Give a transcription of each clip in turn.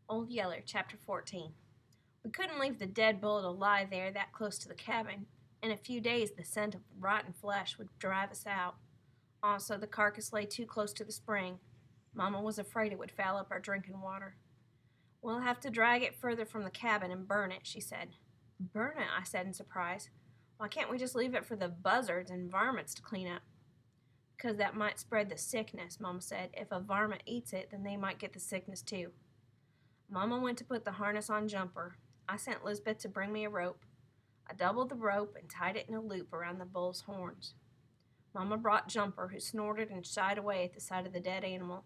Old Yeller, Chapter 14. We couldn't leave the dead bull to lie there that close to the cabin. In a few days, the scent of rotten flesh would drive us out. Also, the carcass lay too close to the spring. Mama was afraid it would foul up our drinking water. We'll have to drag it further from the cabin and burn it, she said. Burn it, I said in surprise. Why can't we just leave it for the buzzards and varmints to clean up? Because that might spread the sickness, Mama said. If a varmint eats it, then they might get the sickness too. Mama went to put the harness on Jumper. I sent Lisbeth to bring me a rope. I doubled the rope and tied it in a loop around the bull's horns. Mama brought Jumper, who snorted and shied away at the sight of the dead animal.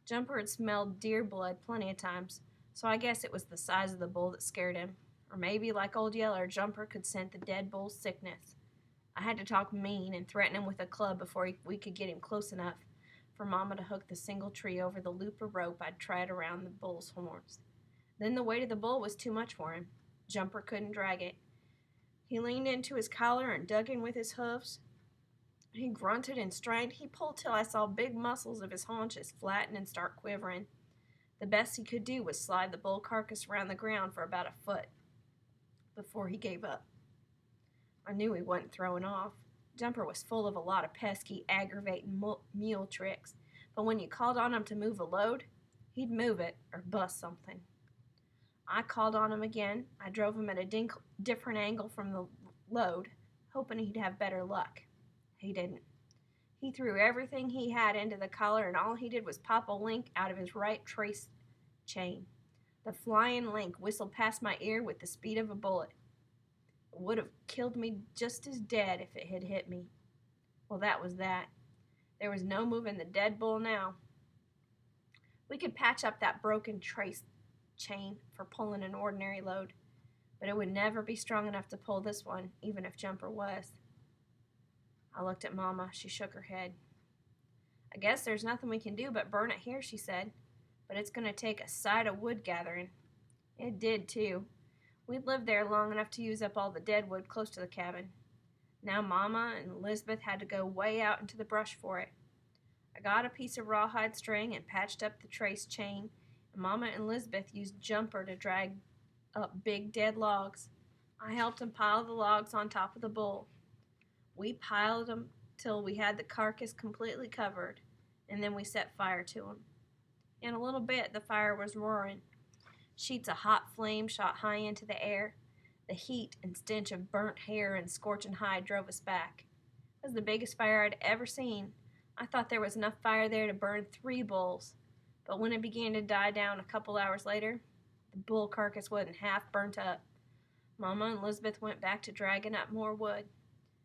Jumper had smelled deer blood plenty of times, so I guess it was the size of the bull that scared him. Or maybe, like Old Yeller, Jumper could scent the dead bull's sickness. I had to talk mean and threaten him with a club before we could get him close enough for Mama to hook the single tree over the loop of rope I'd tied around the bull's horns. Then the weight of the bull was too much for him. Jumper couldn't drag it. He leaned into his collar and dug in with his hoofs. He grunted and strained. He pulled till I saw big muscles of his haunches flatten and start quivering. The best he could do was slide the bull carcass around the ground for about a foot before he gave up. I knew he wasn't throwing off. Jumper was full of a lot of pesky, aggravating mule tricks, but when you called on him to move a load, he'd move it or bust something. I called on him again. I drove him at a different angle from the load, hoping he'd have better luck. He didn't. He threw everything he had into the collar, and all he did was pop a link out of his right trace chain. The flying link whistled past my ear with the speed of a bullet. It would have killed me just as dead if it had hit me. Well, that was that. There was no moving the dead bull now. We could patch up that broken trace chain for pulling an ordinary load, but it would never be strong enough to pull this one, even if Jumper was. I looked at Mama. She shook her head. I guess there's nothing we can do but burn it here, she said, but it's going to take a sight of wood gathering. It did, too. We'd lived there long enough to use up all the dead wood close to the cabin. Now Mama and Lisbeth had to go way out into the brush for it. I got a piece of rawhide string and patched up the trace chain, and Mama and Lisbeth used Jumper to drag up big dead logs. I helped them pile the logs on top of the bull. We piled them till we had the carcass completely covered, and then we set fire to them. In a little bit, the fire was roaring. Sheets of hot flame shot high into the air. The heat and stench of burnt hair and scorching hide drove us back. It was the biggest fire I'd ever seen. I thought there was enough fire there to burn 3 bulls, but when it began to die down a couple hours later, the bull carcass wasn't half burnt up. Mama and Elizabeth went back to dragging up more wood.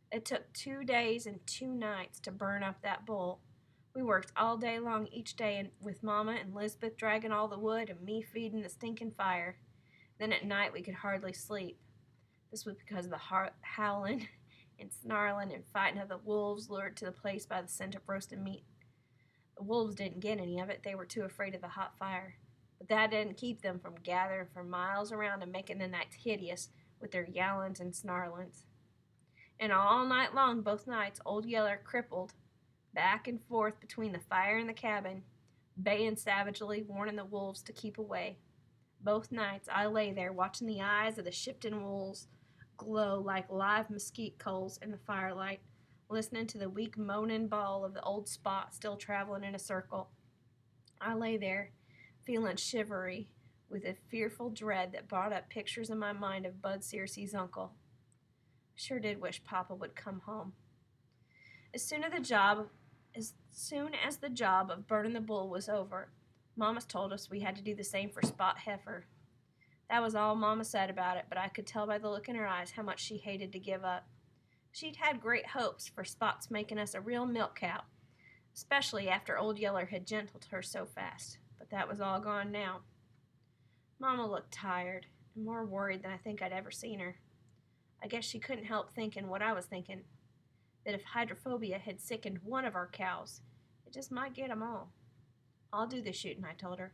It took 2 days and 2 nights to burn up that bull. We worked all day long each day with Mama and Lisbeth dragging all the wood and me feeding the stinking fire. Then at night we could hardly sleep. This was because of the howling and snarling and fighting of the wolves lured to the place by the scent of roasted meat. The wolves didn't get any of it. They were too afraid of the hot fire. But that didn't keep them from gathering for miles around and making the nights hideous with their yowlings and snarlings. And all night long, both nights, Old Yeller crippled back and forth between the fire and the cabin, baying savagely, warning the wolves to keep away. Both nights I lay there watching the eyes of the shifting wolves glow like live mesquite coals in the firelight, listening to the weak moaning bawl of the old Spot still traveling in a circle. I lay there, feeling shivery with a fearful dread that brought up pictures in my mind of Bud Searcy's uncle. I sure did wish Papa would come home. As soon as the job of burning the bull was over, Mama told us we had to do the same for Spot Heifer. That was all Mama said about it, but I could tell by the look in her eyes how much she hated to give up. She'd had great hopes for Spot's making us a real milk cow, especially after Old Yeller had gentled her so fast, but that was all gone now. Mama looked tired and more worried than I think I'd ever seen her. I guess she couldn't help thinking what I was thinking, that if hydrophobia had sickened one of our cows, it just might get 'em all. I'll do the shooting, I told her,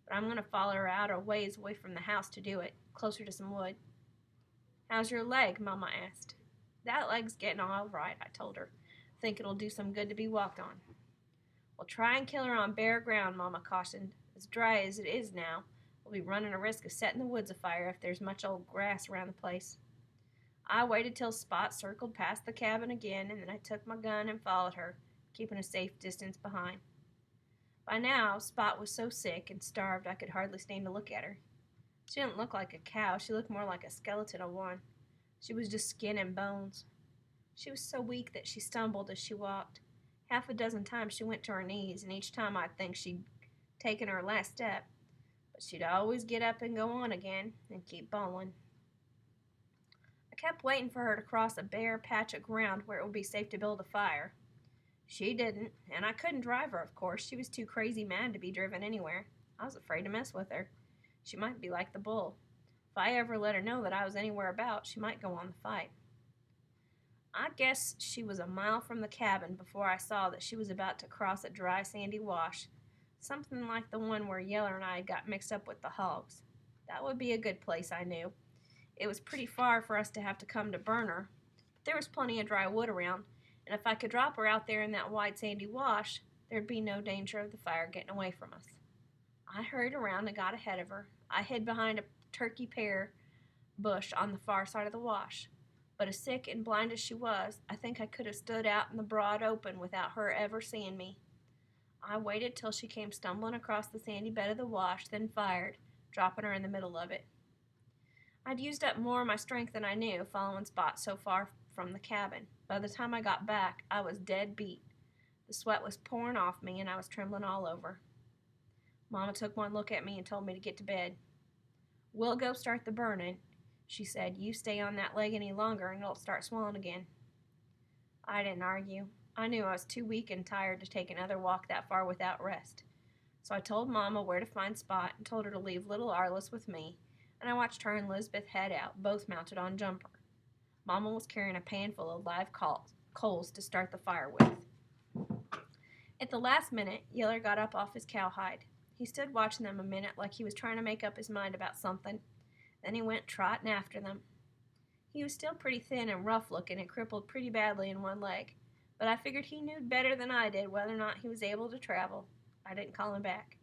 but I'm going to follow her out a ways away from the house to do it, closer to some wood. How's your leg? Mama asked. That leg's getting all right, I told her. Think it'll do some good to be walked on. Well, try and kill her on bare ground, Mama cautioned. As dry as it is now, We'll be running a risk of setting the woods afire if there's much old grass around the place. I waited till Spot circled past the cabin again, and then I took my gun and followed her, keeping a safe distance behind. By now, Spot was so sick and starved I could hardly stand to look at her. She didn't look like a cow, she looked more like a skeleton of one. She was just skin and bones. She was so weak that she stumbled as she walked. Half a dozen times she went to her knees, and each time I'd think she'd taken her last step. But she'd always get up and go on again and keep bawling. I kept waiting for her to cross a bare patch of ground where it would be safe to build a fire. She didn't, and I couldn't drive her, of course. She was too crazy mad to be driven anywhere. I was afraid to mess with her. She might be like the bull. If I ever let her know that I was anywhere about, she might go on the fight. I guess she was a mile from the cabin before I saw that she was about to cross a dry, sandy wash, something like the one where Yeller and I got mixed up with the hogs. That would be a good place, I knew. It was pretty far for us to have to come to burn her, but there was plenty of dry wood around, and if I could drop her out there in that wide, sandy wash, there'd be no danger of the fire getting away from us. I hurried around and got ahead of her. I hid behind a turkey pear bush on the far side of the wash. But as sick and blind as she was, I think I could have stood out in the broad open without her ever seeing me. I waited till she came stumbling across the sandy bed of the wash, then fired, dropping her in the middle of it. I'd used up more of my strength than I knew, following Spot so far from the cabin. By the time I got back, I was dead beat. The sweat was pouring off me, and I was trembling all over. Mama took one look at me and told me to get to bed. "We'll go start the burning," she said. "You stay on that leg any longer and it'll start swelling again." I didn't argue. I knew I was too weak and tired to take another walk that far without rest. So I told Mama where to find Spot and told her to leave little Arliss with me, and I watched her and Lisbeth head out, both mounted on Jumper. Mama was carrying a pan full of live coals to start the fire with. At the last minute, Yeller got up off his cowhide. He stood watching them a minute like he was trying to make up his mind about something. Then he went trotting after them. He was still pretty thin and rough-looking and crippled pretty badly in one leg, but I figured he knew better than I did whether or not he was able to travel. I didn't call him back.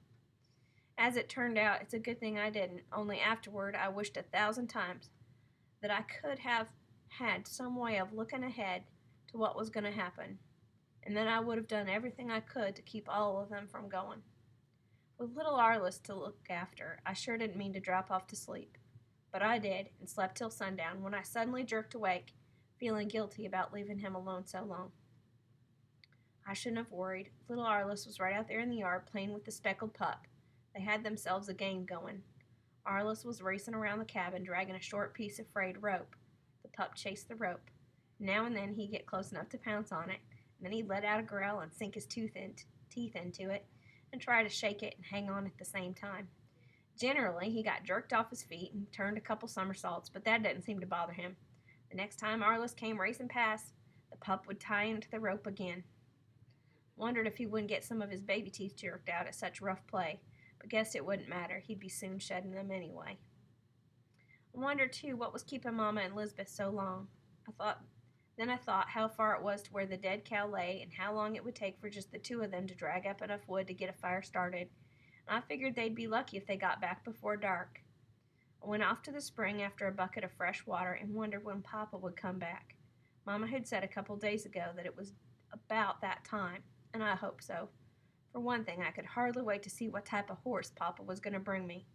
As it turned out, it's a good thing I didn't, only afterward I wished 1,000 times that I could have had some way of looking ahead to what was going to happen, and then I would have done everything I could to keep all of them from going. With little Arliss to look after, I sure didn't mean to drop off to sleep. But I did, and slept till sundown, when I suddenly jerked awake, feeling guilty about leaving him alone so long. I shouldn't have worried. Little Arliss was right out there in the yard playing with the speckled pup. They had themselves a game going. Arliss was racing around the cabin, dragging a short piece of frayed rope. The pup chased the rope. Now and then he'd get close enough to pounce on it, and then he'd let out a growl and sink his teeth into it, and try to shake it and hang on at the same time. Generally, he got jerked off his feet and turned a couple somersaults, but that didn't seem to bother him. The next time Arliss came racing past, the pup would tie into the rope again. Wondered if he wouldn't get some of his baby teeth jerked out at such rough play, but guessed it wouldn't matter. He'd be soon shedding them anyway. I wondered, too, what was keeping Mama and Lisbeth so long. I thought how far it was to where the dead cow lay and how long it would take for just the two of them to drag up enough wood to get a fire started. I figured they'd be lucky if they got back before dark. I went off to the spring after a bucket of fresh water and wondered when Papa would come back. Mama had said a couple days ago that it was about that time, and I hope so. For one thing, I could hardly wait to see what type of horse Papa was going to bring me.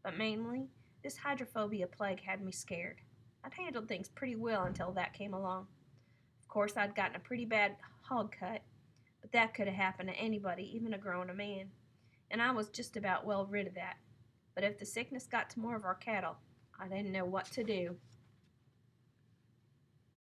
But mainly, this hydrophobia plague had me scared. I'd handled things pretty well until that came along. Of course, I'd gotten a pretty bad hog cut, but that could have happened to anybody, even a grown man. And I was just about well rid of that. But if the sickness got to more of our cattle, I didn't know what to do.